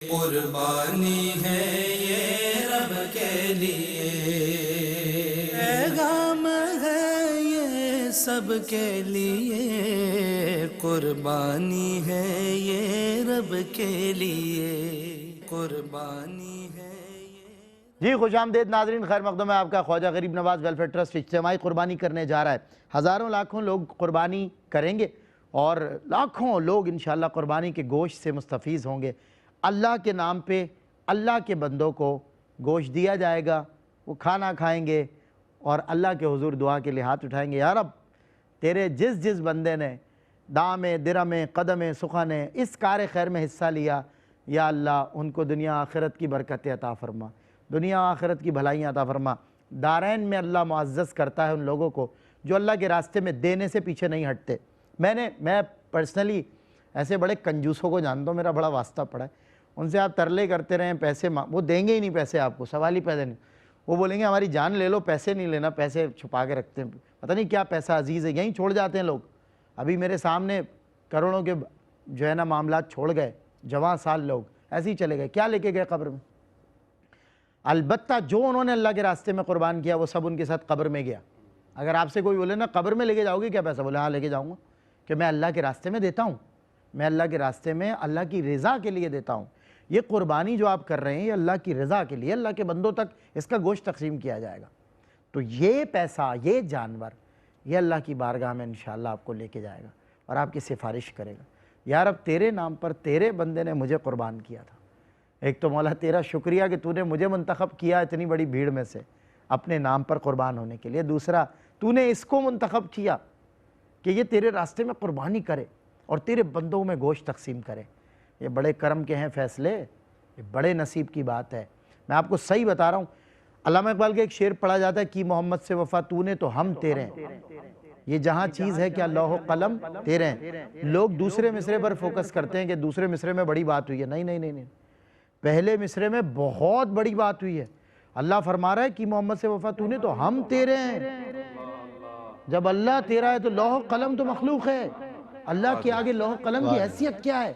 قربانی ہے یہ رب کے لیے، پیغام ہے یہ سب کے لیے، قربانی ہے یہ رب کے لیے، قربانی ہے یہ۔ جی خوش آمدید ناظرین، خیر مقدم ہے آپ کا۔ خواجہ غریب نواز ویلفیئر ٹرسٹ اجتماعی قربانی کرنے جا رہا ہے۔ ہزاروں لاکھوں لوگ قربانی کریں گے اور لاکھوں لوگ انشاءاللہ قربانی کے گوشت سے مستفیض ہوں گے۔ اللہ کے نام پہ اللہ کے بندوں کو گوشت دیا جائے گا، وہ کھانا کھائیں گے اور اللہ کے حضور دعا کے لیے ہاتھ اٹھائیں گے، یا رب تیرے جس بندے نے دام درم قدم سخن اس کار خیر میں حصہ لیا، یا اللہ ان کو دنیا آخرت کی برکتیں عطا فرما، دنیا آخرت کی بھلائیاں عطا فرما۔ دارین میں اللہ معزز کرتا ہے ان لوگوں کو جو اللہ کے راستے میں دینے سے پیچھے نہیں ہٹتے۔ میں پرسنلی ایسے بڑے کنجوسوں کو جانتا ہوں، میرا بڑا واسطہ پڑا ہے، ان سے آپ ترلے کرتے رہیں پیسے وہ دیں گے ہی نہیں، پیسے آپ کو سوال ہی پیدا نہیں۔ وہ بولیں گے ہماری جان لے لو، پیسے نہیں لینا، پیسے چھپا کے رکھتے ہیں، پتہ نہیں کیا پیسہ عزیز ہے، یہیں چھوڑ جاتے ہیں لوگ۔ ابھی میرے سامنے کروڑوں کے جو ہے نا معاملات چھوڑ گئے، جوان سال لوگ ایسے ہی چلے گئے، کیا لے کے گئے قبر میں؟ البتہ جو انہوں نے اللہ کے راستے میں قربان کیا وہ سب ان کے ساتھ قبر میں گیا۔ اگر آپ سے کوئی بولے نا قبر میں لے کے جاؤ گے کیا پیسہ، بولے ہاں لے کے جاؤں گا، کہ میں اللہ کے راستے میں دیتا ہوں، میں اللہ کے راستے میں اللہ کی رضا کے لیے دیتا ہوں۔ یہ قربانی جو آپ کر رہے ہیں یہ اللہ کی رضا کے لیے، اللہ کے بندوں تک اس کا گوشت تقسیم کیا جائے گا۔ تو یہ پیسہ، یہ جانور، یہ اللہ کی بارگاہ میں انشاءاللہ آپ کو لے کے جائے گا اور آپ کی سفارش کرے گا، یا رب تیرے نام پر تیرے بندے نے مجھے قربان کیا تھا۔ ایک تو مولا تیرا شکریہ کہ تو نے مجھے منتخب کیا اتنی بڑی بھیڑ میں سے اپنے نام پر قربان ہونے کے لیے، دوسرا تو نے اس کو منتخب کیا کہ یہ تیرے راستے میں قربانی کرے اور تیرے بندوں میں گوشت تقسیم کرے۔ یہ بڑے کرم کے ہیں فیصلے، یہ بڑے نصیب کی بات ہے۔ میں آپ کو صحیح بتا رہا ہوں، علامہ اقبال کا ایک شعر پڑھا جاتا ہے کہ محمد سے وفا تو نے تو ہم تیرے ہیں، یہ جہاں چیز ہے کیا لوح و قلم تیرے ہیں۔ لوگ دوسرے مصرے پر فوکس کرتے ہیں کہ دوسرے مصرے میں بڑی بات ہوئی ہے، نہیں، پہلے مصرے میں بہت بڑی بات ہوئی ہے۔ اللہ فرما رہا ہے کہ محمد سے وفا تو نے تو ہم تیرے ہیں۔ جب اللہ تیرا ہے تو لوح و قلم تو مخلوق ہے، اللہ کے آگے لوح و قلم کی حیثیت کیا ہے؟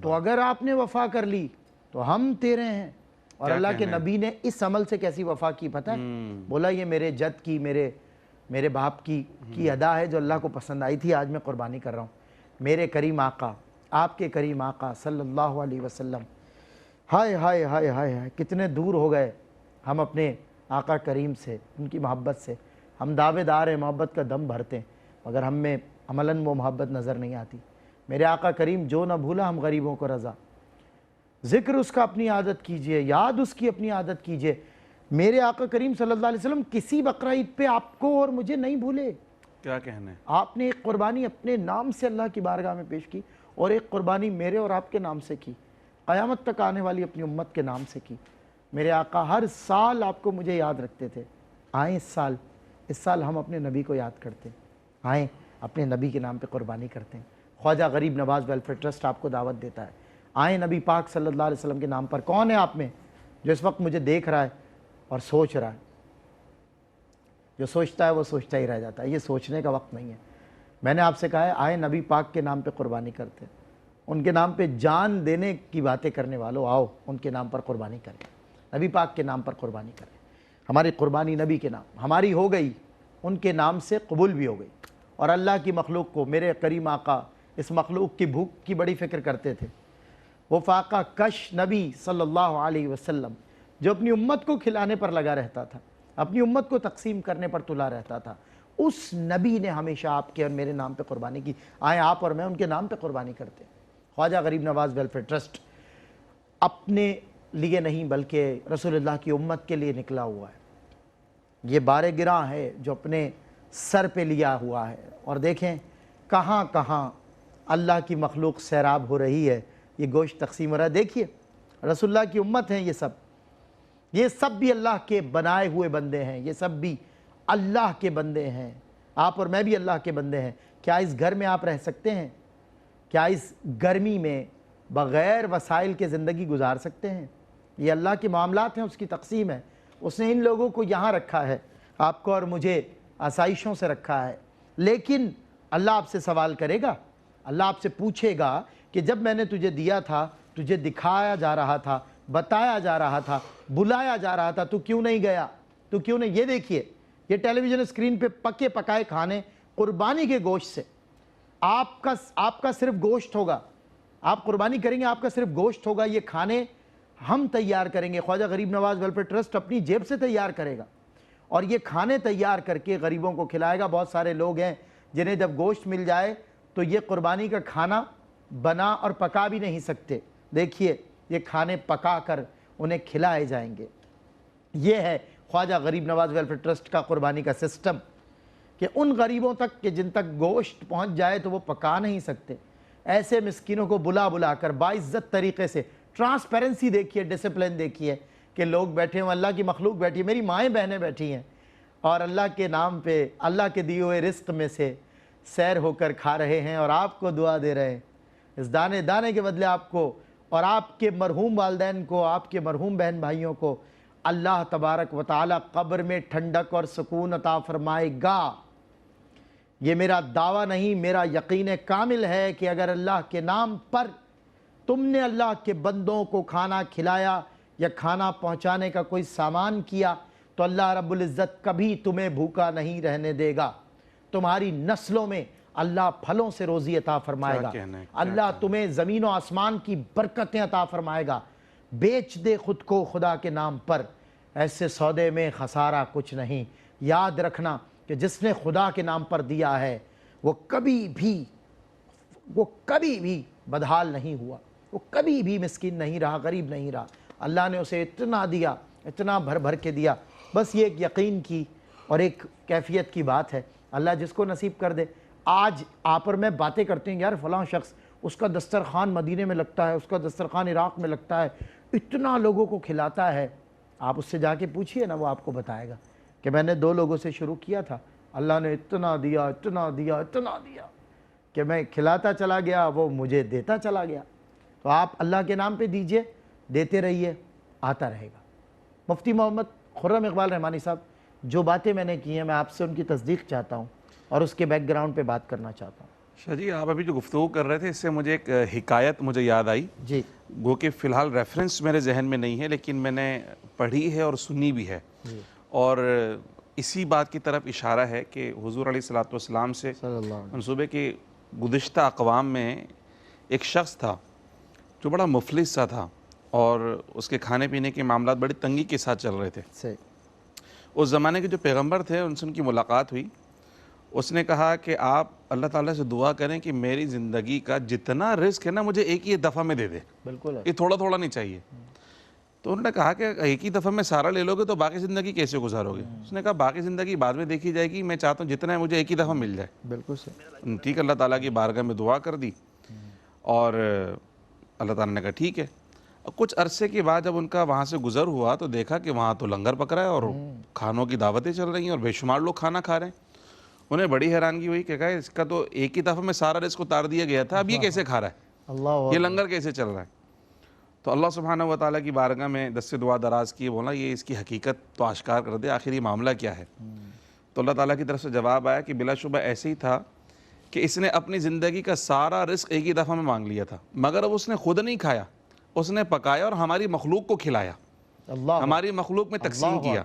تو اگر آپ نے وفا کر لی تو ہم تیرے ہیں۔ اور اللہ کے نبی نے اس عمل سے کیسی وفا کی پتہ ہے؟ بولا یہ میرے جد کی، میرے باپ کی ادا ہے جو اللہ کو پسند آئی تھی، آج میں قربانی کر رہا ہوں۔ میرے کریم آقا، آپ کے کریم آقا صلی اللہ علیہ وسلم، ہائے ہائے ہائے ہائے کتنے دور ہو گئے ہم اپنے آقا کریم سے، ان کی محبت سے۔ ہم دعوے دار ہیں، محبت کا دم بھرتے ہیں، مگر ہم میں عملاً وہ محبت نظر نہیں آتی۔ میرے آقا کریم جو نہ بھولا ہم غریبوں کو رضا، ذکر اس کا اپنی عادت کیجئے، یاد اس کی اپنی عادت کیجئے۔ میرے آقا کریم صلی اللہ علیہ وسلم کسی بقرہ عید پہ آپ کو اور مجھے نہیں بھولے۔ کیا کہنا ہے؟ آپ نے ایک قربانی اپنے نام سے اللہ کی بارگاہ میں پیش کی اور ایک قربانی میرے اور آپ کے نام سے کی، قیامت تک آنے والی اپنی امت کے نام سے کی۔ میرے آقا ہر سال آپ کو مجھے یاد رکھتے تھے، آئیں اس سال ہم اپنے نبی کو یاد کرتے ہیں، آئیں اپنے نبی کے نام پہ قربانی کرتے ہیں۔ خواجہ غریب نواز ویلفیئر ٹرسٹ آپ کو دعوت دیتا ہے، آئیں نبی پاک صلی اللہ علیہ وسلم کے نام پر۔ کون ہے آپ میں جو اس وقت مجھے دیکھ رہا ہے اور سوچ رہا ہے؟ جو سوچتا ہے وہ سوچتا ہی رہ جاتا ہے، یہ سوچنے کا وقت نہیں ہے۔ میں نے آپ سے کہا ہے آئیں نبی پاک کے نام پہ قربانی کرتے ہیں، ان کے نام پہ جان دینے کی باتیں کرنے والوں آؤ ان کے نام پر قربانی کریں، نبی پاک کے نام پر قربانی کریں۔ ہماری قربانی نبی کے نام ہماری ہو گئی، ان کے نام سے قبول بھی ہو گئی، اور اللہ کی مخلوق کو میرے کریم آقا اس مخلوق کی بھوک کی بڑی فکر کرتے تھے۔ وہ فاقہ کش نبی صلی اللہ علیہ وسلم جو اپنی امت کو کھلانے پر لگا رہتا تھا، اپنی امت کو تقسیم کرنے پر تلا رہتا تھا، اس نبی نے ہمیشہ آپ کے اور میرے نام پہ قربانی کی۔ آئیں آپ اور میں ان کے نام پہ قربانی کرتے ہیں۔ خواجہ غریب نواز ویلفیئر ٹرسٹ اپنے لیے نہیں بلکہ رسول اللہ کی امت کے لیے نکلا ہوا ہے۔ یہ بار گراں ہے جو اپنے سر پہ لیا ہوا ہے، اور دیکھیں کہاں کہاں اللہ کی مخلوق سیراب ہو رہی ہے، یہ گوشت تقسیم ہو رہا ہے۔ دیکھیے رسول اللہ کی امت ہیں، یہ سب بھی اللہ کے بنائے ہوئے بندے ہیں، یہ سب بھی اللہ کے بندے ہیں، آپ اور میں بھی اللہ کے بندے ہیں۔ کیا اس گھر میں آپ رہ سکتے ہیں؟ کیا اس گرمی میں بغیر وسائل کے زندگی گزار سکتے ہیں؟ یہ اللہ کے معاملات ہیں، اس کی تقسیم ہے۔ اس نے ان لوگوں کو یہاں رکھا ہے، آپ کو اور مجھے آسائشوں سے رکھا ہے، لیکن اللہ آپ سے سوال کرے گا، اللہ آپ سے پوچھے گا کہ جب میں نے تجھے دیا تھا تجھے دکھایا جا رہا تھا، بتایا جا رہا تھا، بلایا جا رہا تھا، تو کیوں نہیں گیا؟ تو کیوں نہیں؟ یہ دیکھیے، یہ ٹیلی ویژن اسکرین پہ پکے پکائے کھانے قربانی کے گوشت سے، آپ کا صرف گوشت ہوگا، آپ قربانی کریں گے، آپ کا صرف گوشت ہوگا، یہ کھانے ہم تیار کریں گے، خواجہ غریب نواز ویلفیئر ٹرسٹ اپنی جیب سے تیار کرے گا اور یہ کھانے تیار کر کے غریبوں کو کھلائے گا۔ بہت سارے لوگ ہیں جنہیں جب گوشت مل جائے تو یہ قربانی کا کھانا بنا اور پکا بھی نہیں سکتے، دیکھیے یہ کھانے پکا کر انہیں کھلائے جائیں گے۔ یہ ہے خواجہ غریب نواز ویلفیئر ٹرسٹ کا قربانی کا سسٹم کہ ان غریبوں تک کہ جن تک گوشت پہنچ جائے تو وہ پکا نہیں سکتے، ایسے مسکینوں کو بلا بلا کر باعزت طریقے سے، ٹرانسپیرنسی دیکھیے، ڈسپلن دیکھیے کہ لوگ بیٹھے ہیں، اللہ کی مخلوق بیٹھی ہے، میری مائیں بہنیں بیٹھی ہیں اور اللہ کے نام پہ اللہ کے دیے ہوئے رزق میں سے سیر ہو کر کھا رہے ہیں اور آپ کو دعا دے رہے ہیں، اس دانے دانے کے بدلے آپ کو اور آپ کے مرحوم والدین کو، آپ کے مرحوم بہن بھائیوں کو اللہ تبارک و تعالی قبر میں ٹھنڈک اور سکون عطا فرمائے گا۔ یہ میرا دعویٰ نہیں، میرا یقین کامل ہے کہ اگر اللہ کے نام پر تم نے اللہ کے بندوں کو کھانا کھلایا یا کھانا پہنچانے کا کوئی سامان کیا تو اللہ رب العزت کبھی تمہیں بھوکا نہیں رہنے دے گا، تمہاری نسلوں میں اللہ پھلوں سے روزی عطا فرمائے گا، اللہ تمہیں زمین و آسمان کی برکتیں عطا فرمائے گا۔ بیچ دے خود کو خدا کے نام پر، ایسے سودے میں خسارہ کچھ نہیں۔ یاد رکھنا کہ جس نے خدا کے نام پر دیا ہے وہ کبھی بھی بدحال نہیں ہوا، وہ کبھی بھی مسکین نہیں رہا، غریب نہیں رہا۔ اللہ نے اسے اتنا دیا، اتنا بھر بھر کے دیا۔ بس یہ ایک یقین کی اور ایک کیفیت کی بات ہے، اللہ جس کو نصیب کر دے۔ آج آپ اور میں باتیں کرتے ہیں، یار فلاں شخص، اس کا دسترخوان مدینے میں لگتا ہے، اس کا دسترخوان عراق میں لگتا ہے، اتنا لوگوں کو کھلاتا ہے۔ آپ اس سے جا کے پوچھئے نا، وہ آپ کو بتائے گا کہ میں نے 2 لوگوں سے شروع کیا تھا، اللہ نے اتنا دیا، اتنا دیا، اتنا دیا کہ میں کھلاتا چلا گیا، وہ مجھے دیتا چلا گیا۔ تو آپ اللہ کے نام پہ دیجئے، دیتے رہیے، آتا رہے گا۔ مفتی محمد خرم اقبال رحمانی صاحب، جو باتیں میں نے کی ہیں میں آپ سے ان کی تصدیق چاہتا ہوں اور اس کے بیک گراؤنڈ پہ بات کرنا چاہتا ہوں۔ شاہ جی، آپ ابھی جو گفتگو کر رہے تھے اس سے مجھے ایک حکایت مجھے یاد آئی، جی، گو کہ فی الحال ریفرنس میرے ذہن میں نہیں ہے لیکن میں نے پڑھی ہے اور سنی بھی ہے، اور اسی بات کی طرف اشارہ ہے کہ حضور علیہ السلام سے منسوب ہے کہ گزشتہ اقوام میں ایک شخص تھا جو بڑا مفلس سا تھا اور اس کے کھانے پینے کے معاملات بڑی تنگی کے ساتھ چل رہے تھے۔ اس زمانے کے جو پیغمبر تھے ان سے ان کی ملاقات ہوئی، اس نے کہا کہ آپ اللہ تعالیٰ سے دعا کریں کہ میری زندگی کا جتنا رزق ہے نا مجھے ایک ہی دفعہ میں دے دے، بالکل یہ تھوڑا تھوڑا نہیں چاہیے۔ تو انہوں نے کہا کہ ایک ہی دفعہ میں سارا لے لو گے تو باقی زندگی کیسے گزارو گے؟ اس نے کہا باقی زندگی بعد میں دیکھی جائے گی، میں چاہتا ہوں جتنا ہے مجھے ایک ہی دفعہ مل جائے۔ بالکل صحیح۔ ٹھیک، اللہ تعالیٰ کی بارگاہ میں دعا کر دی اور اللہ تعالیٰ نے کہا ٹھیک ہے۔ کچھ عرصے کے بعد جب ان کا وہاں سے گزر ہوا تو دیکھا کہ وہاں تو لنگر پک رہا ہے اور کھانوں کی دعوتیں چل رہی ہیں اور بے شمار لوگ کھانا کھا رہے ہیں۔ انہیں بڑی حیرانگی ہوئی کہ کہا اس کا تو ایک ہی دفعہ میں سارا رزق اتار دیا گیا تھا، اب یہ کیسے کھا رہا ہے، اللہ یہ لنگر کیسے چل رہا ہے؟ تو اللہ سبحانہ و تعالیٰ کی بارگاہ میں دست دعا دراز کی، بولا یہ اس کی حقیقت تو آشکار کر دے، آخر یہ معاملہ کیا ہے؟ تو اللہ تعالیٰ کی طرف سے جواب آیا کہ بلا شبہ ایسے ہی تھا کہ اس نے اپنی زندگی کا سارا رزق ایک ہی دفعہ میں مانگ لیا تھا، مگر اب اس نے خود نہیں کھایا، اس نے پکایا اور ہماری مخلوق کو کھلایا، ہماری مخلوق میں تقسیم کیا۔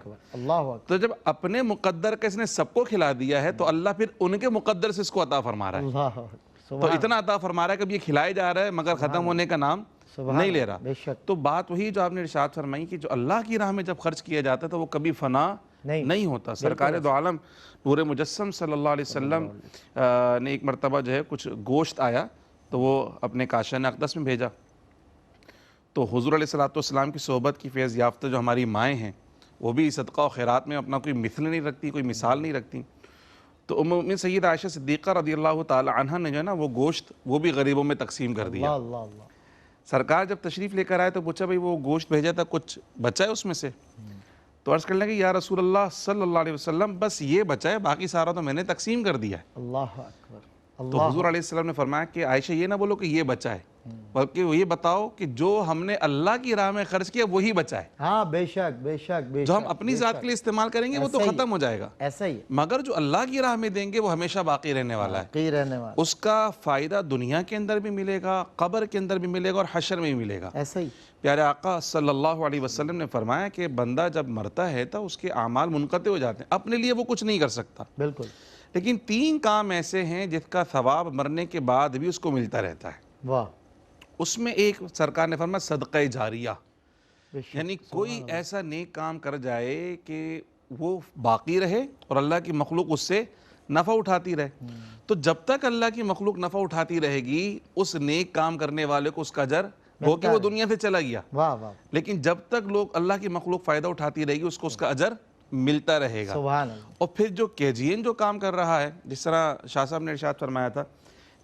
تو جب اپنے مقدر کا اس نے سب کو کھلا دیا ہے تو اللہ پھر ان کے مقدر سے اس کو عطا فرما رہا ہے، تو اتنا عطا فرما رہا ہے کہ اب یہ کھلائے جا رہا ہے مگر ختم ہونے کا نام نہیں لے رہا۔ تو بات وہی جو آپ نے ارشاد فرمائی کہ جو اللہ کی راہ میں جب خرچ کیا جاتا ہے تو وہ کبھی فنا نہیں ہوتا۔ سرکار دو عالم نور مجسم صلی اللہ علیہ وسلم نے ایک مرتبہ جو ہے کچھ گوشت آیا تو وہ اپنے کاشان اقدس میں بھیجا، تو حضور علیہ السلام کی صحبت کی فیض یافتہ جو ہماری مائیں ہیں وہ بھی صدقہ و خیرات میں اپنا کوئی مثل نہیں رکھتی، کوئی مثال نہیں رکھتی۔ تو ام سیدہ عائشہ صدیقہ رضی اللہ تعالی عنہ نے جو ہے نا وہ گوشت وہ بھی غریبوں میں تقسیم کر دیا۔ سرکار جب تشریف لے کر آئے تو پوچھا بھئی وہ گوشت بھیجا تھا کچھ بچا ہے اس میں سے؟ تو عرض کرنے لگے یا رسول اللہ صلی اللہ علیہ وسلم بس یہ بچا ہے، باقی سارا تو میں نے تقسیم کر دیا ہے۔ اللہ اکبر، تو حضور علیہ السلام نے فرمایا کہ عائشہ یہ نہ بولو کہ یہ بچا ہے، بلکہ یہ بتاؤ کہ جو ہم نے اللہ کی راہ میں خرچ کیا وہی بچا ہے۔ ہاں بے شک بے شک بے شک، جو ہم اپنی ذات کے لیے استعمال کریں گے وہ تو ختم ہو جائے گا، ایسا ہی ہے، مگر جو اللہ کی راہ میں دیں گے وہ ہمیشہ باقی رہنے والا ہے، باقی رہنے والا، اس کا فائدہ دنیا کے اندر بھی ملے گا، قبر کے اندر بھی ملے گا اور حشر میں بھی ملے گا۔ ایسا ہی۔ پیارے آقا صلی اللہ علیہ وسلم نے فرمایا کہ بندہ جب مرتا ہے تو اس کے اعمال منقطع ہو جاتے ہیں، اپنے لیے وہ کچھ نہیں کر سکتا، بالکل، لیکن 3 کام ایسے ہیں جس کا ثواب مرنے کے بعد بھی اس کو ملتا رہتا ہے۔ واہ، اس میں ایک سرکار نے فرمایا صدقہ جاریہ، بے شک، یعنی کوئی ایسا نیک کام کر جائے کہ وہ باقی رہے اور اللہ کی مخلوق اس سے نفع اٹھاتی رہے۔ تو جب تک اللہ کی مخلوق نفع اٹھاتی رہے گی اس نیک کام کرنے والے کو اس کا اجر وہ کہ وہ دنیا سے چلا گیا، واہ واہ، لیکن جب تک لوگ اللہ کی مخلوق فائدہ اٹھاتی رہے گی اس کو اس کا اجر ملتا رہے گا۔ سبحان اللہ، اور پھر جو KGN جو کام کر رہا ہے، جس طرح شاہ صاحب نے ارشاد فرمایا تھا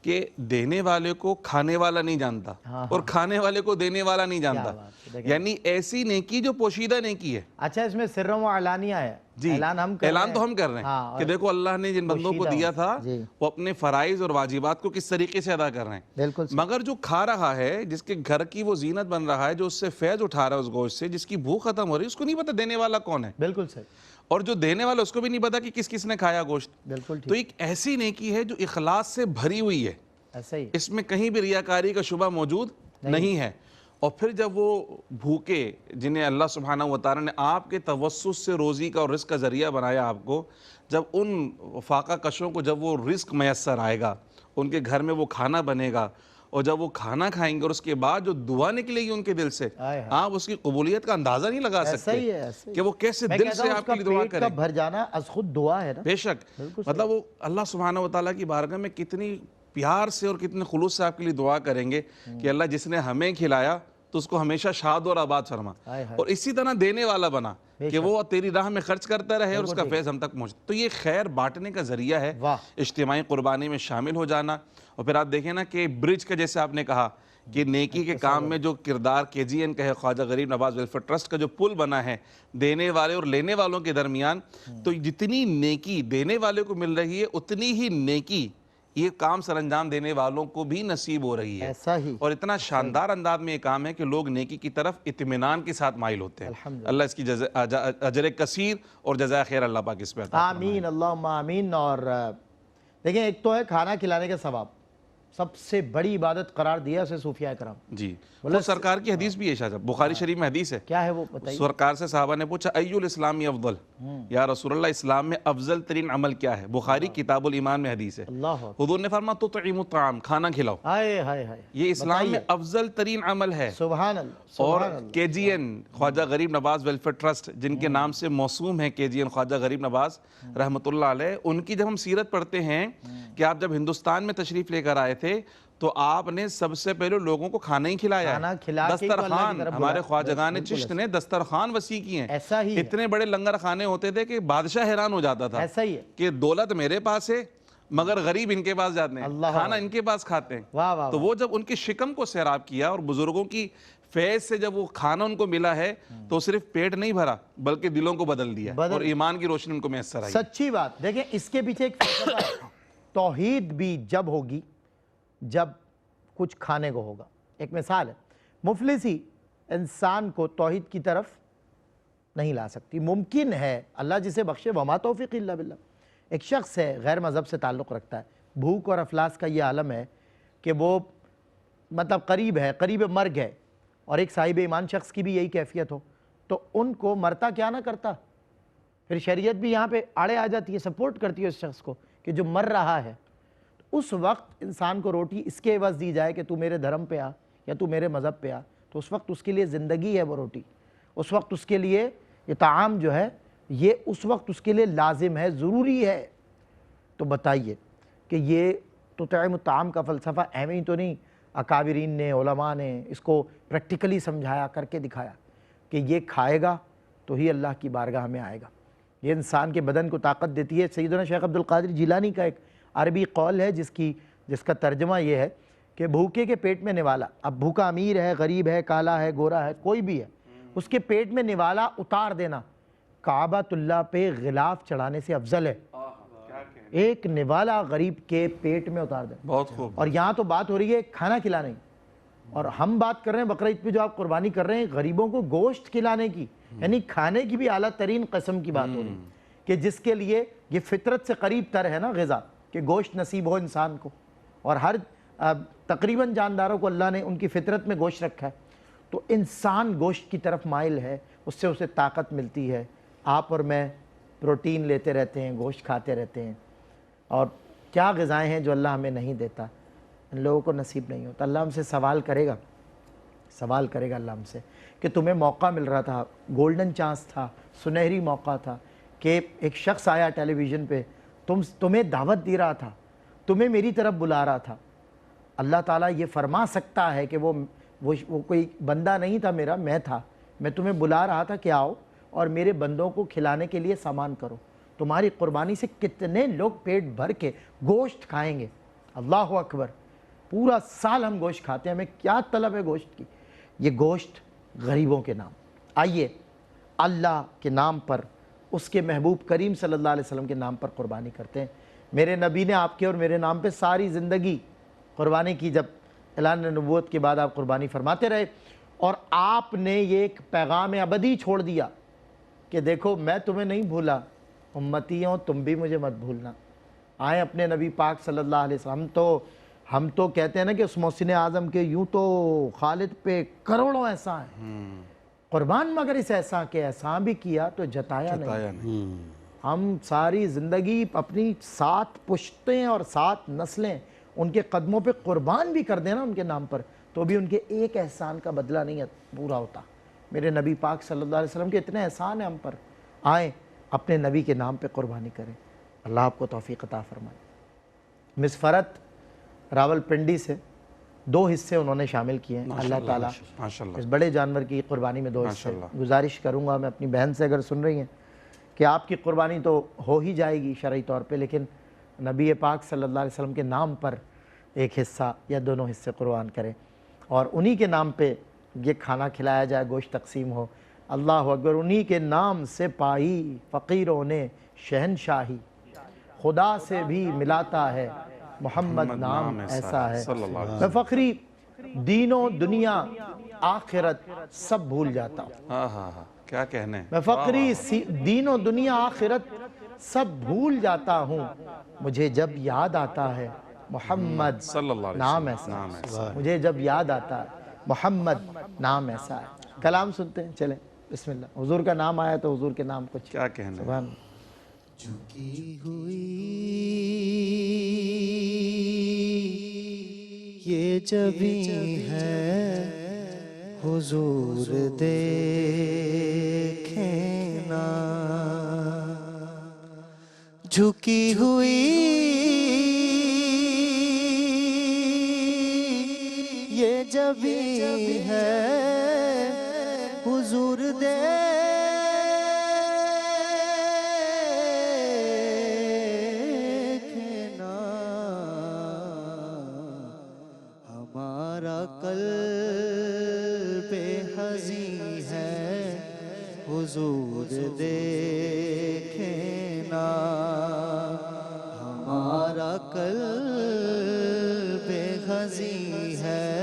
کہ دینے والے کو کھانے والا نہیں جانتا اور کھانے والے کو دینے والا نہیں جانتا، یعنی ایسی نیکی جو پوشیدہ نیکی ہے۔ اچھا اس میں سرم و علانیہ ہے، جی، اعلان تو ہم کر رہے ہیں کہ دیکھو اللہ نے جن بندوں کو دیا تھا وہ اپنے فرائض اور واجبات کو کس طریقے سے ادا کر رہے ہیں، بالکل، مگر جو کھا رہا ہے، جس کے گھر کی وہ زینت بن رہا ہے، جو اس سے فیض اٹھا رہا ہے اس گوشت سے، جس کی بھوک ختم ہو رہی ہے، اس کو نہیں پتا دینے والا کون ہے، بالکل صحیح، اور جو دینے والا اس کو بھی نہیں پتا کہ کس کس نے کھایا گوشت۔ بالکل تو ایک ایسی نیکی ہے جو اخلاص سے بھری ہوئی ہے، ایسا ہی، اس میں کہیں بھی ریاکاری کا شبہ موجود نہیں ہے۔ اور پھر جب وہ بھوکے جنہیں اللہ سبحانہ وتعالی نے آپ کے توسط سے روزی کا اور رزق کا ذریعہ بنایا آپ کو، جب ان فاقہ کشوں کو جب وہ رزق میسر آئے گا، ان کے گھر میں وہ کھانا بنے گا، اور جب وہ کھانا کھائیں گے اور اس کے بعد جو دعا نکلے گی ان کے دل سے، آپ اس کی قبولیت کا اندازہ نہیں لگا سکتے کہ وہ کیسے دل سے آپ کے لیے دعا کریں۔ بھر جانا از خود دعا ہے نا، بے شک، مطلب وہ اللہ سبحانہ وتعالیٰ کی بارگاہ میں کتنی پیار سے اور کتنے خلوص سے آپ کے لیے دعا کریں گے کہ اللہ جس نے ہمیں کھلایا تو اس کو ہمیشہ شاد اور آباد فرما، اور اسی طرح دینے والا بنا کہ وہ تیری راہ میں خرچ کرتا رہے اور اس کا فیض ہم تک پہنچے۔ تو یہ خیر بانٹنے کا ذریعہ ہے، اجتماعی قربانی میں شامل ہو جانا۔ اور پھر آپ دیکھیں نا کہ برج کا جیسے آپ نے کہا کہ نیکی کے کام میں جو کردار KGN کا ہے، خواجہ غریب نواز ویلفیئر ٹرسٹ کا جو پل بنا ہے دینے والے اور لینے والوں کے درمیان، تو جتنی نیکی دینے والے کو مل رہی ہے اتنی ہی نیکی یہ کام سر انجام دینے والوں کو بھی نصیب ہو رہی ہے، ایسا ہی، اور اتنا شاندار انداز میں یہ کام ہے کہ لوگ نیکی کی طرف اطمینان کے ساتھ مائل ہوتے ہیں۔ اللہ اس کی اجر کثیر اور جزائے خیر اللہ پاک اس پہ عطا فرمائے۔ آمین، اللہم آمین۔ اور دیکھیں ایک تو ہے کھانا کھلانے کا ثواب، سب سے بڑی عبادت قرار دیا اسے صوفیاء کرام۔ جی، وہ سرکار کی حدیث بھی ہے شاہ صاحب، بخاری شریف میں حدیث ہے، کیا ہے وہ بتائیے؟ سرکار سے صحابہ نے پوچھا ای الاسلامی افضل، یا رسول اللہ اسلام میں افضل ترین عمل کیا ہے؟ بخاری کتاب الایمان میں حدیث ہے، اللہ، حضور نے فرمایا تطعم الطعام، کھانا کھلاؤ، ہائے ہائے ہائے، یہ اسلام میں افضل ترین عمل ہے۔ سبحان اللہ، اور سبحان اللہ، KGN خواجہ غریب نواز ویلفیئر ٹرسٹ جن کے نام سے موسوم ہے KGN خواجہ غریب نواز رحمۃ اللہ علیہ، ان کی جب ہم سیرت پڑھتے ہیں کہ آپ جب ہندوستان میں تشریف لے کر آئے تھے تو آپ نے سب سے پہلے لوگوں کو کھانا ہی کھلایا ہے، دسترخوان، ہمارے خواجگان چشت نے دسترخوان وسیع کی ہیں، ایسا ہی، اتنے بڑے لنگر خانے ہوتے تھے کہ بادشاہ حیران ہو جاتا تھا ایسا ہی ہے کہ دولت میرے پاس ہے مگر غریب ان کے پاس جاتے ہیں، کھانا ان کے پاس کھاتے ہیں۔ واہ واہ، تو وہ جب ان کی شکم کو سیراب کیا اور بزرگوں کی فیض سے جب وہ کھانا ان کو ملا ہے تو صرف پیٹ نہیں بھرا بلکہ دلوں کو بدل دیا اور ایمان کی روشنی ان کو میسر آئی۔ سچی بات، دیکھیں اس کے پیچھے ایک فلسفہ ہے، توحید بھی جب ہوگی جب کچھ کھانے کو ہوگا۔ ایک مثال ہے، مفلسی انسان کو توحید کی طرف نہیں لا سکتی۔ ممکن ہے اللہ جسے بخشے، وما توفیق الا باللہ، ایک شخص ہے غیر مذہب سے تعلق رکھتا ہے، بھوک اور افلاس کا یہ عالم ہے کہ وہ مطلب قریب مرگ ہے، اور ایک صاحب ایمان شخص کی بھی یہی کیفیت ہو تو ان کو مرتا کیا نہ کرتا، پھر شریعت بھی یہاں پہ آڑے آ جاتی ہے، سپورٹ کرتی ہے اس شخص کو کہ جو مر رہا ہے، اس وقت انسان کو روٹی اس کے عوض دی جائے کہ تو میرے دھرم پہ آ یا تو میرے مذہب پہ آ، تو اس وقت اس کے لیے زندگی ہے وہ روٹی، اس وقت اس کے لیے یہ طعام جو ہے یہ اس وقت اس کے لیے لازم ہے، ضروری ہے۔ تو بتائیے کہ یہ تطعم الطعام کا فلسفہ ایویں ہی تو نہیں، اکابرین نے، علماء نے اس کو پریکٹیکلی سمجھایا، کر کے دکھایا کہ یہ کھائے گا تو ہی اللہ کی بارگاہ میں آئے گا، یہ انسان کے بدن کو طاقت دیتی ہے۔ سیدنا شیخ عبد القادر جیلانی کا ایک عربی قول ہے جس کا ترجمہ یہ ہے کہ بھوکے کے پیٹ میں نوالا، اب بھوکا امیر ہے، غریب ہے، کالا ہے، گورا ہے، کوئی بھی ہے، اس کے پیٹ میں نوالا اتار دینا کعبۃ اللہ پہ غلاف چڑھانے سے افضل ہے۔ ایک نوالا غریب کے پیٹ میں اتار دیں. بہت خوب. اور یہاں تو بات ہو رہی ہے کھانا کھلانے کی، اور ہم بات کر رہے ہیں بقرعید پہ جو آپ قربانی کر رہے ہیں غریبوں کو گوشت کھلانے کی، یعنی کھانے کی بھی اعلیٰ ترین قسم کی بات ہو رہی ہے کہ جس کے لیے یہ فطرت سے قریب تر ہے نا غذا، کہ گوشت نصیب ہو انسان کو. اور ہر تقریباً جانداروں کو اللہ نے ان کی فطرت میں گوشت رکھا ہے، تو انسان گوشت کی طرف مائل ہے، اس سے اسے طاقت ملتی ہے. آپ اور میں پروٹین لیتے رہتے ہیں، گوشت کھاتے رہتے ہیں، اور کیا غذائیں ہیں جو اللہ ہمیں نہیں دیتا، ان لوگوں کو نصیب نہیں ہوتا. اللہ ہم سے سوال کرے گا اللہ ہم سے کہ تمہیں موقع مل رہا تھا، گولڈن چانس تھا، سنہری موقع تھا کہ ایک شخص آیا ٹیلی ویژن پہ، تمہیں دعوت دے رہا تھا، تمہیں میری طرف بلا رہا تھا. اللہ تعالیٰ یہ فرما سکتا ہے کہ وہ کوئی بندہ نہیں تھا میرا، میں تھا، میں تمہیں بلا رہا تھا کہ آؤ اور میرے بندوں کو کھلانے کے لیے سامان کرو. تمہاری قربانی سے کتنے لوگ پیٹ بھر کے گوشت کھائیں گے. اللہ اکبر. پورا سال ہم گوشت کھاتے ہیں، ہمیں کیا طلب ہے گوشت کی. یہ گوشت غریبوں کے نام. آئیے اللہ کے نام پر، اس کے محبوب کریم صلی اللہ علیہ وسلم کے نام پر قربانی کرتے ہیں. میرے نبی نے آپ کے اور میرے نام پہ ساری زندگی قربانی کی. جب اعلان نبوت کے بعد آپ قربانی فرماتے رہے، اور آپ نے یہ ایک پیغام ابدی چھوڑ دیا کہ دیکھو میں تمہیں نہیں بھولا، امتیوں تم بھی مجھے مت بھولنا. آئیں اپنے نبی پاک صلی اللہ علیہ وسلم. ہم تو کہتے ہیں نا کہ اس محسن اعظم کے یوں تو خالد پہ کروڑوں احسان ہیں قربان، مگر اس احسان کے احسان بھی کیا تو جتایا نہیں. ہم ساری زندگی اپنی 7 پشتیں اور 7 نسلیں ان کے قدموں پہ قربان بھی کر دینا ان کے نام پر، تو بھی ان کے ایک احسان کا بدلہ نہیں پورا ہوتا. میرے نبی پاک صلی اللہ علیہ وسلم کے اتنے احسان ہیں ہم پر. آئیں اپنے نبی کے نام پہ قربانی کریں. اللہ آپ کو توفیق عطا فرمائے. مس فرت راول پنڈی سے 2 حصے انہوں نے شامل کیے ہیں. اللہ تعالیٰ اس بڑے جانور کی قربانی میں 2 حصے. گزارش کروں گا میں اپنی بہن سے اگر سن رہی ہیں کہ آپ کی قربانی تو ہو ہی جائے گی شرعی طور پہ، لیکن نبی پاک صلی اللہ علیہ وسلم کے نام پر ایک حصہ یا دونوں حصے قربان کریں، اور انہی کے نام پہ یہ کھانا کھلایا جائے، گوشت تقسیم ہو. اللہ اکبر. انہی کے نام سے پائی فقیروں نے شہنشاہی، خدا سے بھی ملاتا ہے محمد نام ایسا ہے. میں فقری دین و دنیا آخرت سب بھول جاتا ہوں. کیا کہنے. میں فقری دین و دنیا آخرت سب بھول جاتا ہوں، مجھے جب یاد آتا ہے محمد نام ایسا ہے. مجھے جب یاد آتا ہے محمد نام ایسا ہے. کلام سنتے ہیں. چلیں بسم اللہ. حضور کا نام آیا تو حضور کے نام کچھ کیا کہنے. سبحان اللہ. جھکی ہوئی یہ جبیں ہے حضور دیکھنا، جھکی ہوئی یہ جبیں ہے حضور دیکھنا، ہمارا قلب حزین ہے حضور دیکھنا، ہمارا قلب حزین ہے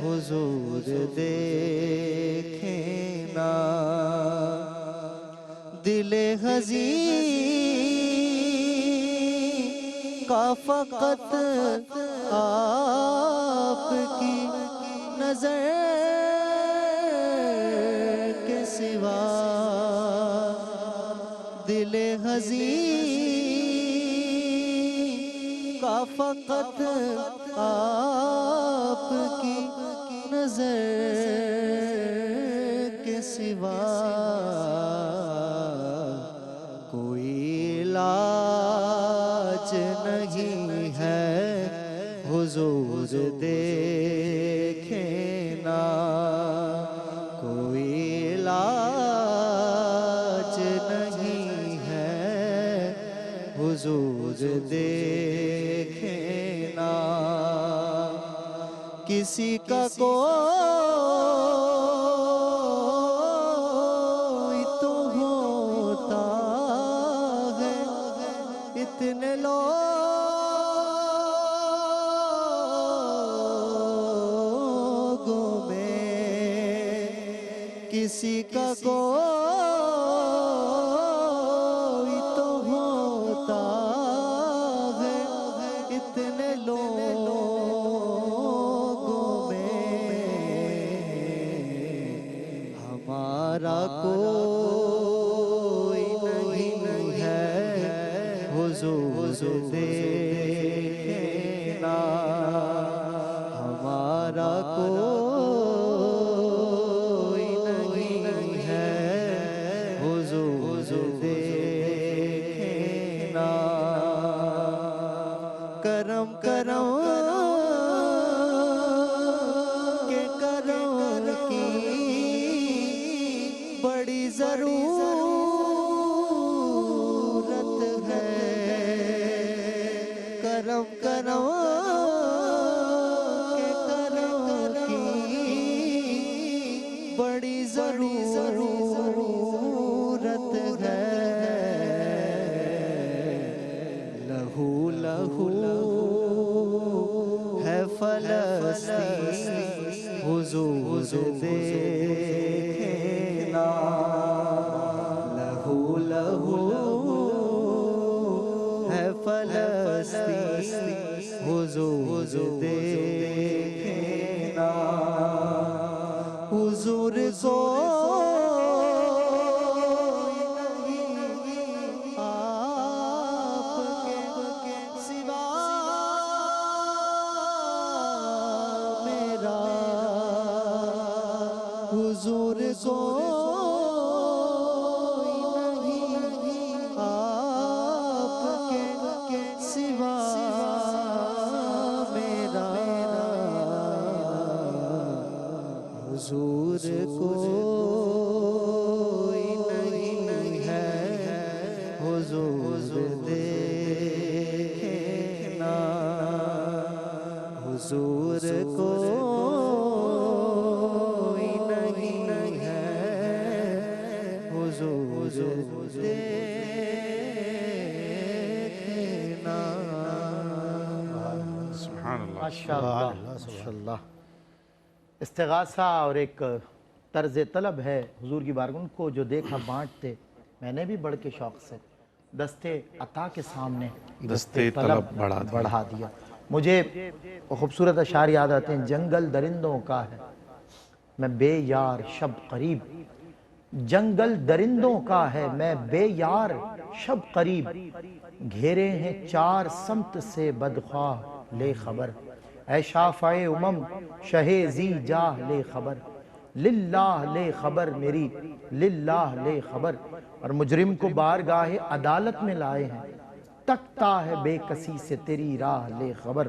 حضور دیکھنا، دل حزین کا فقط آپ کی نظر کے سوا، دل حزین کا فقط آپ کی نظر کے سوا، کوئی علاج نہیں ہے حضور دیکھنا، کوئی علاج نہیں ہے حضور دیکھنا، کسی کا کوئی تو ہوتا ہے اتنے کسی کا کوئی تو ہوتا ہے اتنے لوگوں میں ہمارا کوئی نہیں ہے حضور دیکھنا ہمارا کوئی نہیں ہے حضور دیکھنا کرم کرم کے کرم کی بڑی ضرورت ہے کرم کرم کے کرم کی بڑی ضرورت ہے لہو لہو ہے فلسطین حضور دیکھنا لہو لہو ہے فلسطین حضور دیکھنا حضور کو آپ کے سوا میرا حضور کو آپ کے سوا میرا حضور کوئی نہیں ہے حضور دیکھنا حضور کوئی نہیں ہے حضور دیکھنا سبحان اللہ. ماشاءاللہ ماشاءاللہ. استغاثہ اور ایک طرز طلب ہے حضور کی بارگاہ ان کو جو دیکھا بانٹتے میں نے بھی بڑھ کے شوق سے دستے عطا کے سامنے دستے طلب بڑھا دیا. مجھے وہ خوبصورت اشعار یاد آتے ہیں جنگل درندوں کا ہے میں بے یار شب قریب جنگل درندوں کا ہے میں بے یار شب قریب گھیرے ہیں چار سمت سے بدخواہ لے خبر اے شافع امم شہ زی جاہ لے خبر للہ لے خبر میری للہ لے خبر. اور مجرم کو بارگاہ عدالت میں لائے ہیں تکتا ہے بے کسی سے تیری راہ لے خبر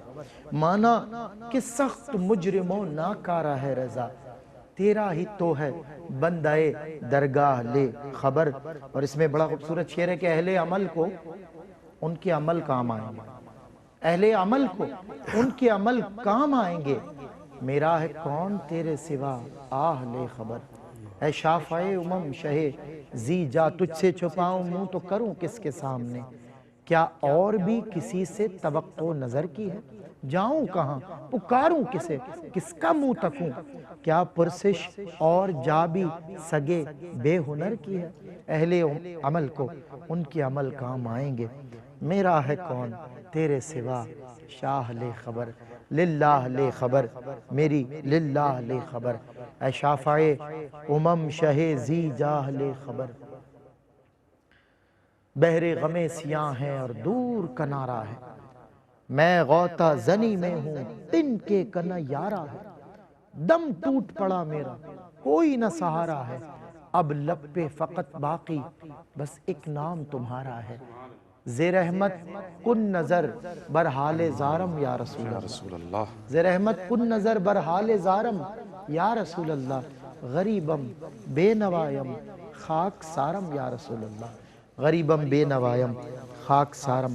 مانا کہ سخت مجرموں ناکارہ ہے رضا تیرا ہی تو ہے بندہ درگاہ لے خبر. اور اس میں بڑا خوبصورت شعر ہے کہ اہل عمل کو ان کے عمل کام آئیں گے اہل عمل کو ان کے عمل کام آئیں گے میرا ہے کون تیرے سوا آہ لے خبر اے شافع امم شہ زی جا تجھ سے چھپاؤں منہ تو کروں کس کے سامنے کیا اور بھی کسی سے توقع نظر کی ہے جاؤں کہاں پکاروں کسے کس کا منہ تکوں کیا پرسش اور جا بھی سگے بے ہنر کی ہے اہل عمل کو ان کے عمل کام آئیں گے میرا ہے کون تیرے سوا شاہ لے خبر للہ لے خبر میری للہ لے خبر اے شافع امم شہ زی جاہ لے خبر. بحر غم سیاہ ہے اور دور کنارہ ہے میں غوطہ زنی میں ہوں ان کے کنا یارہ ہے دم ٹوٹ پڑا میرا کوئی نہ سہارا ہے اب لب پہ فقط باقی بس ایک نام تمہارا ہے زیر احمد کن نظر برحال زارم یا رسول اللہ زیر احمد کن نظر برحال زارم یا رسول اللہ غریبم بے نوائم خاک سارم یا رسول اللہ غریبم بے نوائم خاک سارم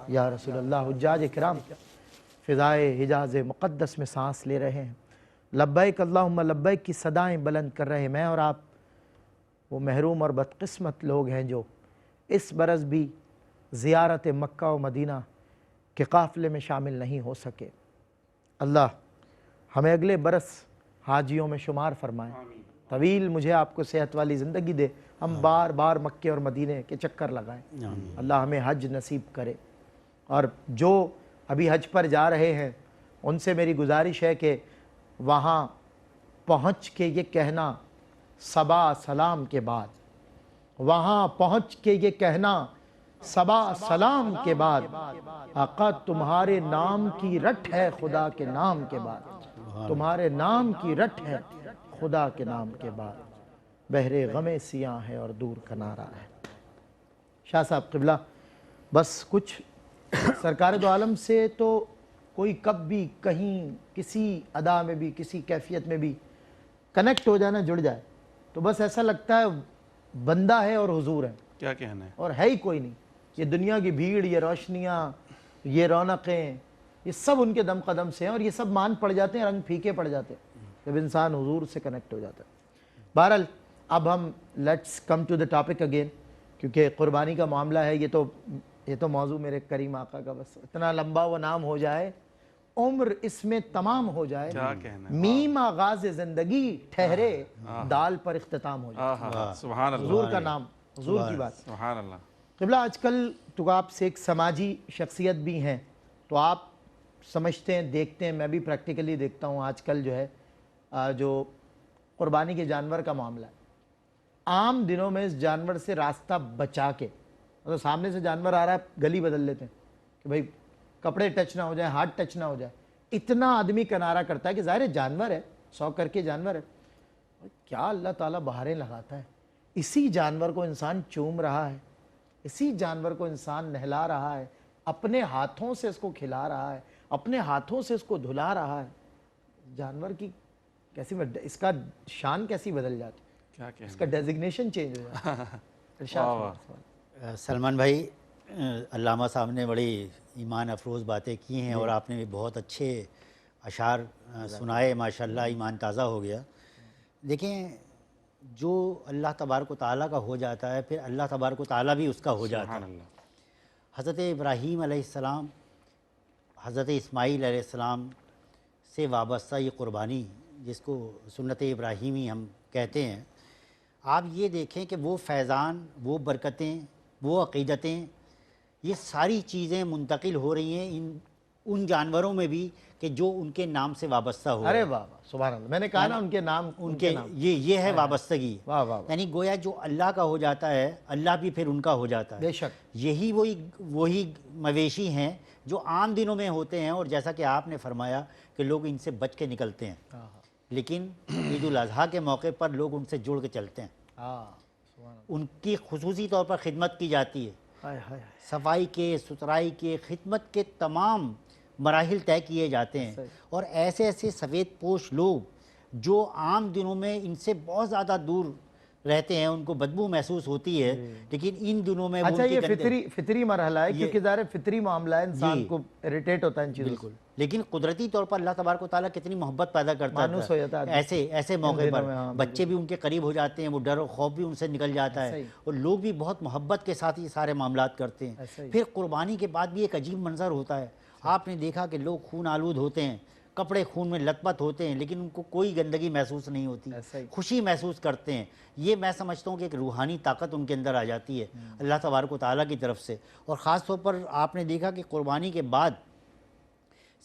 یا رسول اللہ. حجاج اکرام فضائے حجاز مقدس میں سانس لے رہے ہیں لبیک اللہم لبیک کی صدائیں بلند کر رہے ہیں. میں اور آپ وہ محروم اور بدقسمت لوگ ہیں جو اس برس بھی زیارت مکہ و مدینہ کے قافلے میں شامل نہیں ہو سکے. اللہ ہمیں اگلے برس حاجیوں میں شمار فرمائیں طویل مجھے آپ کو صحت والی زندگی دے، ہم بار بار مکے اور مدینے کے چکر لگائیں، اللہ ہمیں حج نصیب کرے۔ اور جو ابھی حج پر جا رہے ہیں ان سے میری گزارش ہے کہ وہاں پہنچ کے یہ کہنا صبا سلام کے بعد، وہاں پہنچ کے یہ کہنا صبا سلام کے بعد، آقا تمہارے نام کی رٹ ہے خدا کے نام کے بعد، تمہارے نام کی رٹ ہے خدا کے نام کے بعد، بحر غم سیاہ ہے اور دور کنارہ ہے۔ شاہ صاحب قبلہ، بس کچھ سرکار دو عالم سے تو کوئی کب بھی کہیں کسی ادا میں بھی کسی کیفیت میں بھی کنیکٹ ہو جانا، جڑ جائے تو بس ایسا لگتا ہے بندہ ہے اور حضور ہے، کیا کہنا ہے، اور ہے ہی کوئی نہیں۔ یہ دنیا کی بھیڑ، یہ روشنیاں، یہ رونقیں، یہ سب ان کے دم قدم سے ہیں، اور یہ سب مان پڑ جاتے ہیں، رنگ پھیکے پڑ جاتے ہیں جب انسان حضور سے کنیکٹ ہو جاتا ہے۔ بہرحال اب ہم let's come to the topic again, کیونکہ قربانی کا معاملہ ہے، یہ تو موضوع میرے کریم آقا کا بس اتنا لمبا وہ نام ہو جائے، عمر اس میں تمام ہو جائے، کیا کہنا ہے، میم آغاز زندگی ٹھہرے، دال پر اختتام ہو جائے۔ سبحان اللہ، حضور کا نام، حضور کی بات۔ سبحان اللہ۔ قبلہ آج کل تو آپ سے ایک سماجی شخصیت بھی ہیں، تو آپ سمجھتے ہیں، دیکھتے ہیں، میں بھی پریکٹیکلی دیکھتا ہوں آج کل جو ہے جو قربانی کے جانور کا معاملہ ہے، عام دنوں میں اس جانور سے راستہ بچا کے، مطلب سامنے سے جانور آ رہا ہے گلی بدل لیتے ہیں کہ بھائی کپڑے ٹچ نہ ہو جائیں، ہاتھ ٹچ نہ ہو جائے، اتنا آدمی کنارہ کرتا ہے کہ ظاہر ہے جانور ہے، 100 کر کے جانور ہے، کیا اللہ تعالیٰ بہاریں لگاتا ہے۔ اسی جانور کو انسان چوم رہا ہے، اسی جانور کو انسان نہلا رہا ہے، اپنے ہاتھوں سے اس کو کھلا رہا ہے، اپنے ہاتھوں سے اس کو دھلا رہا ہے۔ جانور کی کیسی اس کا شان کیسی بدل جاتی، کیا اس کا ڈیزگنیشن چینج ہو جاتا ہے۔ ارشاد فرمائیں۔ سلمان بھائی، علامہ صاحب نے بڑی ایمان افروز باتیں کی ہیں، اور آپ نے بھی بہت اچھے اشعار سنائے، ماشاءاللہ ایمان تازہ ہو گیا۔ دیکھیں، جو اللہ تبارک و تعالیٰ کا ہو جاتا ہے، پھر اللہ تبارک و تعالیٰ بھی اس کا ہو جاتا ہے۔ سبحان اللہ۔ حضرت ابراہیم علیہ السلام، حضرت اسماعیل علیہ السلام سے وابستہ یہ قربانی، جس کو سنت ابراہیمی ہم کہتے ہیں، آپ یہ دیکھیں کہ وہ فیضان، وہ برکتیں، وہ عقیدتیں، یہ ساری چیزیں منتقل ہو رہی ہیں ان جانوروں میں بھی کہ جو ان کے نام سے وابستہ ہو۔ ارے واہ واہ، سبحان اللہ، میں نے کہا نا ان کے نام، ان کے یہ ہے وابستگی، واہ واہ واہ، یعنی گویا جو اللہ کا ہو جاتا ہے، اللہ بھی پھر ان کا ہو جاتا ہے۔ بے شک یہی وہی مویشی ہیں جو عام دنوں میں ہوتے ہیں، اور جیسا کہ آپ نے فرمایا کہ لوگ ان سے بچ کے نکلتے ہیں، لیکن عید الاضحیٰ کے موقع پر لوگ ان سے جڑ کے چلتے ہیں، ان کی خصوصی طور پر خدمت کی جاتی ہے، صفائی کے، ستھرائی کے، خدمت کے تمام مراحل طے کیے جاتے ہیں، اور ایسے ایسے سفید پوش لوگ جو عام دنوں میں ان سے بہت زیادہ دور رہتے ہیں، ان کو بدبو محسوس ہوتی ہے، لیکن ان دنوں میں اچھا یہ فطری مرحلہ ہے، کیونکہ ظاہر فطری معاملہ ہے، انسان کو اریٹیٹ ہوتا ہے ان چیزوں سے، لیکن قدرتی طور پر اللہ تبارک و تعالیٰ کتنی محبت پیدا کرتا ہے ایسے موقع پر، بچے بھی ان کے قریب ہو جاتے ہیں، وہ ڈر و خوف بھی ان سے نکل جاتا ہے، اور لوگ بھی بہت محبت کے ساتھ یہ سارے معاملات کرتے ہیں۔ پھر قربانی کے بعد بھی ایک عجیب منظر ہوتا ہے، آپ نے دیکھا کہ لوگ خون آلود ہوتے ہیں، کپڑے خون میں لت پت ہوتے ہیں، لیکن ان کو کوئی گندگی محسوس نہیں ہوتی، خوشی محسوس کرتے ہیں۔ یہ میں سمجھتا ہوں کہ ایک روحانی طاقت ان کے اندر آ جاتی ہے اللہ تبارک و تعالیٰ کی طرف سے، اور خاص طور پر آپ نے دیکھا کہ قربانی کے بعد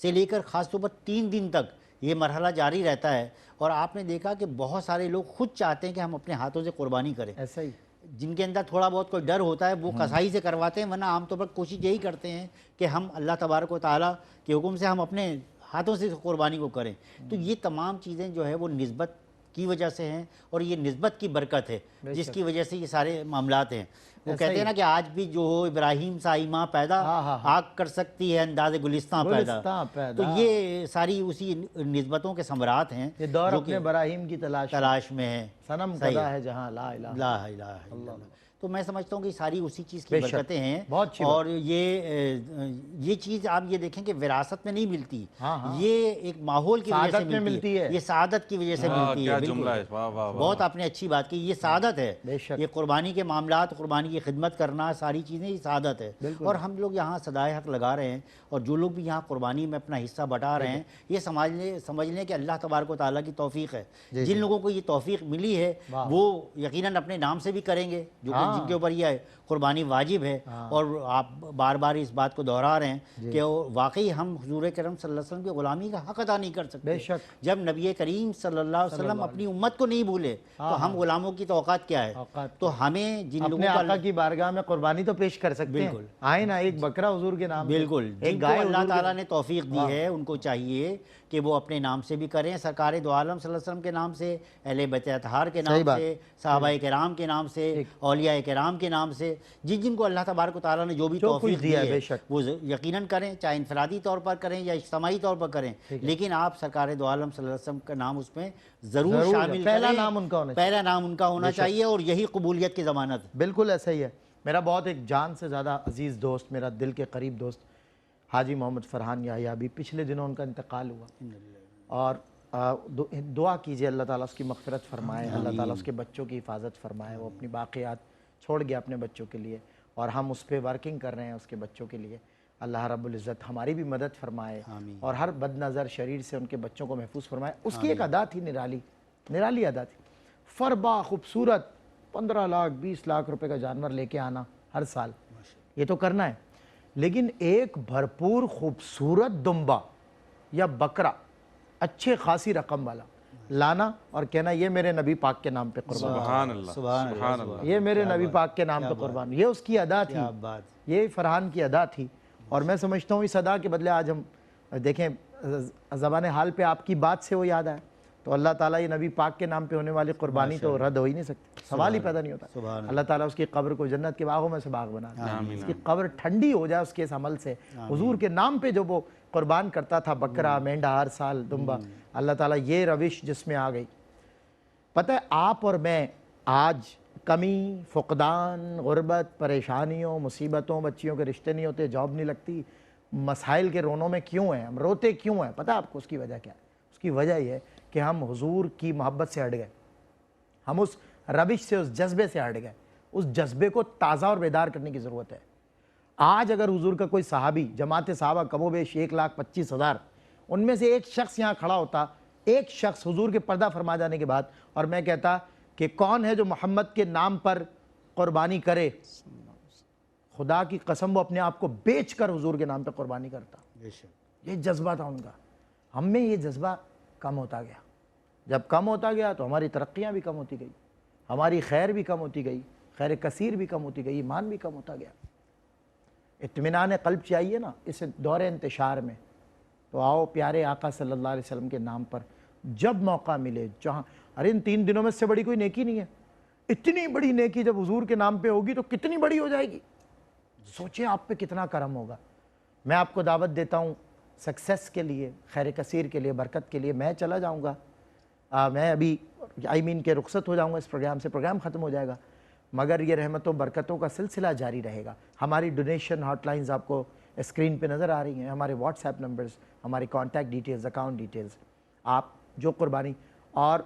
سے لے کر خاص طور پر 3 دن تک یہ مرحلہ جاری رہتا ہے، اور آپ نے دیکھا کہ بہت سارے لوگ خود چاہتے ہیں کہ ہم اپنے ہاتھوں سے قربانی کریں، ایسا ہی جن کے اندر تھوڑا بہت کوئی ڈر ہوتا ہے وہ قصائی سے کرواتے ہیں، ورنہ عام طور پر کوشش یہی کرتے ہیں کہ ہم اللہ تبارک و تعالیٰ کے حکم سے ہم اپنے ہاتھوں سے قربانی کو کریں۔ تو یہ تمام چیزیں جو ہے وہ نسبت کی وجہ سے ہیں، اور یہ نسبت کی برکت ہے جس کی وجہ سے یہ سارے معاملات ہیں۔ وہ کہتے ہیں نا کہ آج بھی جو ہو ابراہیم سا ایماں پیدا، آگ کر سکتی ہے انداز گلستاں پیدا، تو یہ ساری اسی نسبتوں کے ثمرات ہیں، یہ دور اپنے براہیم کی تلاش میں ہے، صنم قضا ہے جہاں لا الہ لا الہ الا اللہ۔ تو میں سمجھتا ہوں کہ ساری اسی چیز کی برکتیں ہیں، بہت اچھی اور یہ چیز آپ یہ دیکھیں کہ وراثت میں نہیں ملتی، یہ ایک ماحول کی وجہ سے ملتی ہے، یہ سعادت کی وجہ سے ملتی ہے۔ بہت آپ نے اچھی بات کی، یہ سعادت ہے، یہ قربانی کے معاملات، قربانی کی خدمت کرنا، ساری چیزیں یہ سعادت ہے۔ اور ہم لوگ یہاں صدائے حق لگا رہے ہیں، اور جو لوگ بھی یہاں قربانی میں اپنا حصہ بٹا رہے ہیں، یہ سمجھ لیں کہ اللہ تبارک و تعالیٰ کی توفیق ہے۔ جن لوگوں کو یہ توفیق ملی ہے وہ یقیناً اپنے نام سے بھی کریں گے، جن کے اوپر یہ قربانی واجب ہے۔ اور آپ بار بار اس بات کو دہرا رہے ہیں کہ واقعی ہم حضور کرم صلی اللہ علیہ وسلم کی غلامی کا حق ادا نہیں کر سکتے۔ جب نبی کریم صلی اللہ علیہ وسلم اپنی امت کو نہیں بھولے تو ہم غلاموں کی تو اوقات کیا ہے؟ تو ہمیں جن لوگوں کو آقا کی بارگاہ میں قربانی تو پیش کر سکتے ہیں، آئے نا ایک بکرا حضور کے نام، بالکل، جن کو اللہ تعالیٰ نے توفیق دی ہے ان کو چاہیے کہ وہ اپنے نام سے بھی کریں، سرکار دو عالم صلی اللہ علیہ وسلم کے نام سے، اہل بیت اطہار کے نام سے، صحابہ کرام کے نام سے، اولیاء کرام کے نام سے، جن کو اللہ تبارک و تعالیٰ نے جو بھی توفیق دی ہے وہ یقیناً کریں، چاہے انفرادی طور پر کریں یا اجتماعی طور پر کریں، لیکن آپ سرکار دو عالم صلی اللہ علیہ وسلم کا نام اس میں ضرور شامل کریں، پہلا نام ان کا ہونا چاہیے، اور یہی قبولیت کی ضمانت۔ بالکل ایسا ہی ہے۔ میرا بہت ایک جان سے زیادہ عزیز دوست، میرا دل کے قریب دوست حاجی محمد فرحان یحییٰ، بھی پچھلے دنوں ان کا انتقال ہوا، اور دعا کیجئے اللہ تعالیٰ اس کی مغفرت فرمائے، اللہ تعالیٰ اس کے بچوں کی حفاظت فرمائے۔ وہ اپنی باقیات چھوڑ گیا اپنے بچوں کے لیے، اور ہم اس پہ ورکنگ کر رہے ہیں اس کے بچوں کے لیے۔ اللہ رب العزت ہماری بھی مدد فرمائے، اور ہر بد نظر شریر سے ان کے بچوں کو محفوظ فرمائے۔ اس کی ایک ادا تھی، نرالی ادا تھی، فربا خوبصورت 15 لاکھ 20 لاکھ روپے کا جانور لے کے آنا ہر سال، یہ تو کرنا ہے، لیکن ایک بھرپور خوبصورت دمبا یا بکرا اچھے خاصی رقم والا لانا اور کہنا یہ میرے نبی پاک کے نام پہ قربان، سبحان اللہ، سبحان اللہ، یہ میرے نبی پاک کے نام پہ قربان، یہ اس کی ادا تھی، یہ فرحان کی ادا تھی۔ اور میں سمجھتا ہوں اس ادا کے بدلے آج ہم دیکھیں زبان حال پہ آپ کی بات سے وہ یاد آئے، تو اللہ تعالیٰ یہ نبی پاک کے نام پہ ہونے والی قربانی تو رد ہو ہی نہیں سکتی، سوال ہی پیدا نہیں ہوتا۔ اللہ تعالیٰ اس کی قبر کو جنت کے باغوں میں سے باغ بنا دے، اس کی قبر ٹھنڈی ہو جائے اس کے اس عمل سے، حضور کے نام پہ جو وہ قربان کرتا تھا، بکرا، مینڈا ہر سال، دمبا، اللہ تعالیٰ یہ روش جس میں آ گئی۔ پتہ ہے آپ اور میں آج کمی، فقدان، غربت، پریشانیوں، مصیبتوں، بچیوں کے رشتے نہیں ہوتے، جاب نہیں لگتی، مسائل کے رونوں میں کیوں ہیں ہم، روتے کیوں ہیں؟ پتہ ہے آپ کو اس کی وجہ کیا ہے؟ اس کی وجہ یہ ہے کہ ہم حضور کی محبت سے ہٹ گئے، ہم اس روش سے، اس جذبے سے ہٹ گئے۔ اس جذبے کو تازہ اور بیدار کرنے کی ضرورت ہے۔ آج اگر حضور کا کوئی صحابی، جماعت صحابہ کم و بیش 1,25,000، ان میں سے ایک شخص یہاں کھڑا ہوتا، ایک شخص حضور کے پردہ فرما جانے کے بعد، اور میں کہتا کہ کون ہے جو محمد کے نام پر قربانی کرے، خدا کی قسم وہ اپنے آپ کو بیچ کر حضور کے نام پہ قربانی کرتا۔ یہ جذبہ تھا ان کا۔ ہم میں یہ جذبہ کم ہوتا گیا، جب کم ہوتا گیا تو ہماری ترقیاں بھی کم ہوتی گئی، ہماری خیر بھی کم ہوتی گئی، خیر کثیر بھی کم ہوتی گئی، ایمان بھی کم ہوتا گیا۔ اطمینان قلب چاہیے نا اس دور انتشار میں، تو آؤ پیارے آقا صلی اللہ علیہ وسلم کے نام پر جب موقع ملے، جہاں ارے ان 3 دنوں میں سے بڑی کوئی نیکی نہیں ہے، اتنی بڑی نیکی جب حضور کے نام پہ ہوگی تو کتنی بڑی ہو جائے گی، سوچیں آپ پہ کتنا کرم ہوگا۔ میں آپ کو دعوت دیتا ہوں سکسیس کے لیے، خیر کثیر کے لیے، برکت کے لیے۔ میں چلا جاؤں گا، میں ابھی کہ رخصت ہو جاؤں گا اس پروگرام سے، پروگرام ختم ہو جائے گا، مگر یہ رحمتوں برکتوں کا سلسلہ جاری رہے گا۔ ہماری ڈونیشن ہاٹ لائنز آپ کو اسکرین پہ نظر آ رہی ہیں، ہمارے واٹس ایپ نمبرز، ہماری کانٹیکٹ ڈیٹیلز، اکاؤنٹ ڈیٹیلز، آپ جو قربانی، اور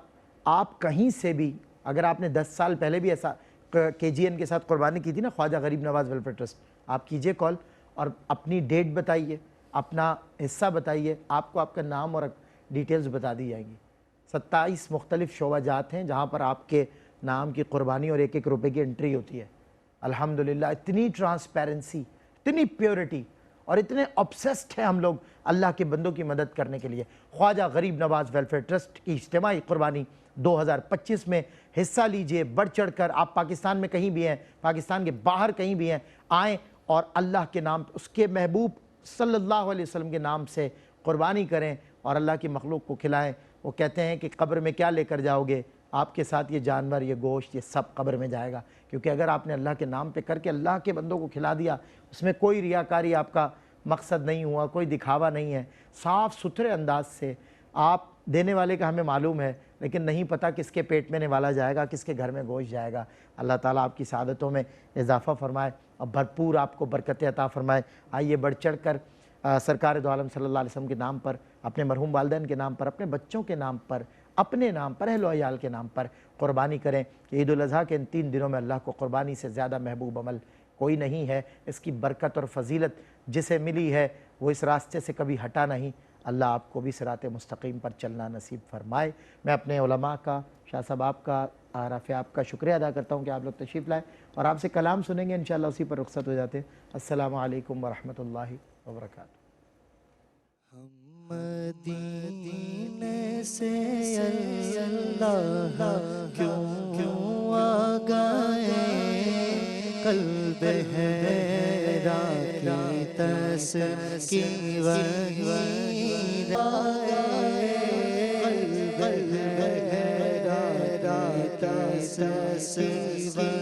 آپ کہیں سے بھی، اگر آپ نے 10 سال پہلے بھی ایسا KGN کے ساتھ قربانی کی تھی نا، خواجہ غریب نواز ویلفیئر ٹرسٹ، آپ کیجئے کال اور اپنی ڈیٹ بتائیے، اپنا حصہ بتائیے، آپ کو آپ کا نام اور ڈیٹیلز بتا دی جائیں گی۔ 27 مختلف شعبہ جات ہیں جہاں پر آپ کے نام کی قربانی اور 1-1 روپے کی انٹری ہوتی ہے۔ الحمدللہ اتنی ٹرانسپیرنسی، اتنی پیورٹی، اور اتنے obsessed ہیں ہم لوگ اللہ کے بندوں کی مدد کرنے کے لیے۔ خواجہ غریب نواز ویلفیئر ٹرسٹ کی اجتماعی قربانی 2025 میں حصہ لیجئے، بڑھ چڑھ کر۔ آپ پاکستان میں کہیں بھی ہیں، پاکستان کے باہر کہیں بھی ہیں، آئیں اور اللہ کے نام، اس کے محبوب صلی اللہ علیہ وسلم کے نام سے قربانی کریں اور اللہ کی مخلوق کو کھلائیں۔ وہ کہتے ہیں کہ قبر میں کیا لے کر جاؤ گے؟ آپ کے ساتھ یہ جانور، یہ گوشت، یہ سب قبر میں جائے گا، کیونکہ اگر آپ نے اللہ کے نام پہ کر کے اللہ کے بندوں کو کھلا دیا، اس میں کوئی ریاکاری آپ کا مقصد نہیں ہوا، کوئی دکھاوا نہیں ہے، صاف ستھرے انداز سے آپ دینے والے کا ہمیں معلوم ہے، لیکن نہیں پتہ کس کے پیٹ میں نوالا جائے گا، کس کے گھر میں گوشت جائے گا۔ اللہ تعالیٰ آپ کی سعادتوں میں اضافہ فرمائے اور بھرپور آپ کو برکتیں عطا فرمائے۔ آئیے بڑھ چڑھ کر سرکار دو عالم صلی اللہ علیہ وسلم کے نام پر، اپنے مرحوم والدین کے نام پر، اپنے بچوں کے نام پر، اپنے نام پر، اہل و عیال کے نام پر قربانی کریں کہ عید الاضحیٰ کے ان 3 دنوں میں اللہ کو قربانی سے زیادہ محبوب عمل کوئی نہیں ہے۔ اس کی برکت اور فضیلت جسے ملی ہے وہ اس راستے سے کبھی ہٹا نہیں۔ اللہ آپ کو بھی صراط مستقیم پر چلنا نصیب فرمائے۔ میں اپنے علماء کا، شاہ صاحب آپ کا، رافع آپ کا شکریہ ادا کرتا ہوں کہ آپ لوگ تشریف لائے اور آپ سے کلام سنیں گے، انشاءاللہ اسی پر رخصت ہو جاتے ہیں۔ السلام علیکم ورحمۃ اللہ وبرکاتہ۔ مدینے سے اللہ کیوں آ گئے، قلب حیرا کی تسکین وہی رائے، قلب حیرا کی تسکین